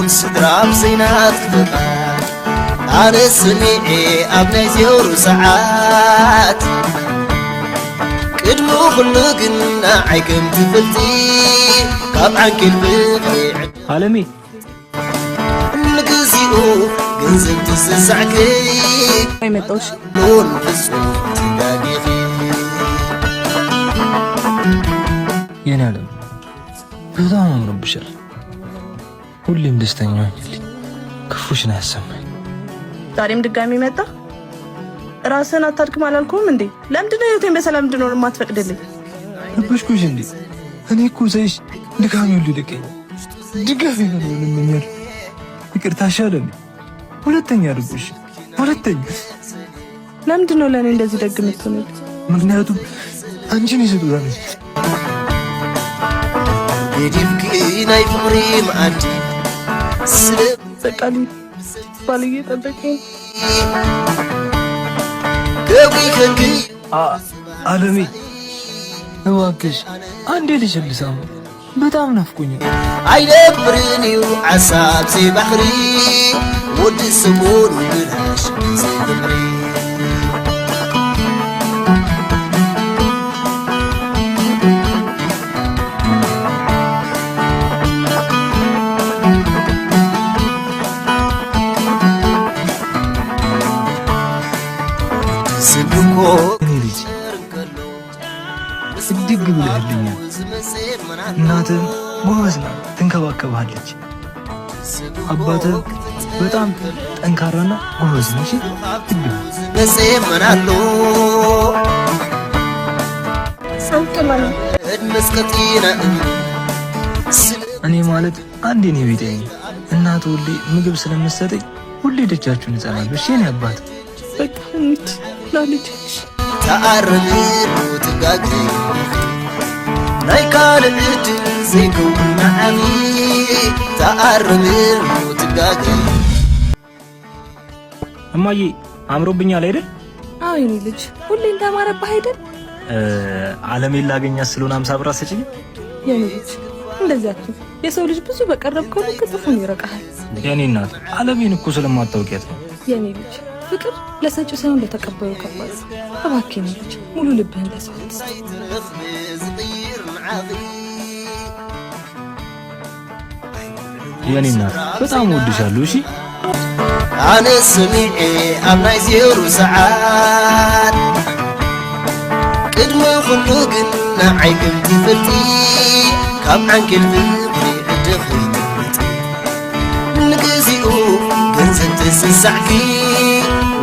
እውን ስድራብ ዘይናት ክፍታት ኣነ ስኒኤ ኣብ ናይ ዜውሩ ሰዓት ቅድሚ ኩሉ ግን ንዓይ ከም ትፈልቲ ካብ ዓንኬል ፍቕሪ ዓለሜ ንግዚኡ ገንዘብ ትስሳዕኪ አይመጣውሽ ሎን ፍጹም ትጋጊኺ የኔ ዓለም በጣም አምሮብሻል። ሁሌም ደስተኛ ነኝ። ክፉሽን አያሰማኝ። ዛሬም ድጋሚ መጣ። ራስህን አታድክም አላልኩም እንዴ? ለምንድን ነው ህይወቴን በሰላም እንድኖር የማትፈቅድልኝ? ረበሽኩሽ እንዴ? እኔ እኮ ዘይሽ ድካሜ ሁሉ ልቀኝ ድጋሚ ነው ለምኛል። ይቅርታ ሻለኝ። ሁለተኛ አድርጎሽ ሁለተኛ። ለምንድን ነው ለእኔ እንደዚህ ደግ የምትሆነው? ምክንያቱም አንቺን ይሰጡታል። የዲብኪ ናይ ፍቅሪ ማዕድ ስለ በቃሊ ባልዬ ጠበቀኝ። ገቢ ከንኪ ዓለሜ እባክሽ አንዴ ልሽልሳም በጣም ናፍቆኛል። ኣይነብርን እዩ ዓሳብ ዘይባሕሪ ወዲ ሰሙን ብላሽ ዘይግብሪ ስድኮ ልጅ እድግ ብለህልኛል። እናትህ ጎበዝ ናት፣ ትንከባከብሃለች። አባትህ በጣም ጠንካራና ጎበዝ ነው። እሺ መሰመናሉ ሰንቀማኝ መስከቲና እኔ ማለት አንዴ ነው ቤቴ። እናት ሁሌ ምግብ ስለምትሰጠኝ ሁሌ ደጃችሁን እጸናለሁ። እሺ የኔ አባት በቃ እንት ላልጅ ተአረምሩ ትጋግ ናይ ካልእት ዘይከውን ዓሚ ተአረምሩ ትጋግ እማዬ አምሮብኛል አይደል? አዎ የኔ ልጅ ሁሌ እንዳማረብህ አይደል? ዓለሜን ላገኛት ስለሆነ 50 ብር አሰጪኝ። የኔ ልጅ እንደዚህ አትሁን። የሰው ልጅ ብዙ በቀረብከው ልክ ጥፉን ይረቃል። የኔ እናት ዓለሜን እኮ ስለማታውቂያት ነው። የኔ ልጅ ፍቅር ለሰጪው ሳይሆን ለተቀባዩ ከባድ። እባክህ የኔ ልጅ ሙሉ ልብህን ለሰው ስጥ። የኔ እናት በጣም ወድሻለሁ። እሺ ኣነ ሰሚዐ ኣብ ናይ ዜውሩ ሰዓት ቅድሚ ኩሉ ግን ንዓይ ከም ትፈልጢ ካብ ዓንኬል ፍቕሪ ዕድኽ ይትምልጢ ንግዚኡ ገንዘብ ትስሳዕኪ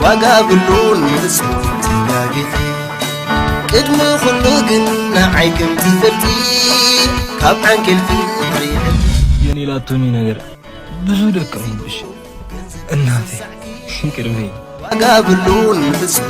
ዋጋ ብሉን ፍጹም ትጋጊኺ ቅድሚ ኩሉ ግን ንዓይ ከም ትፈልጢ ካብ ዓንኬል ፍቕሪ የኔ ላቶኒ ነገር ብዙ ደከመብሽ እናቴ፣ ይቅር በይኝ። ዋጋ ብሉን ፍጹም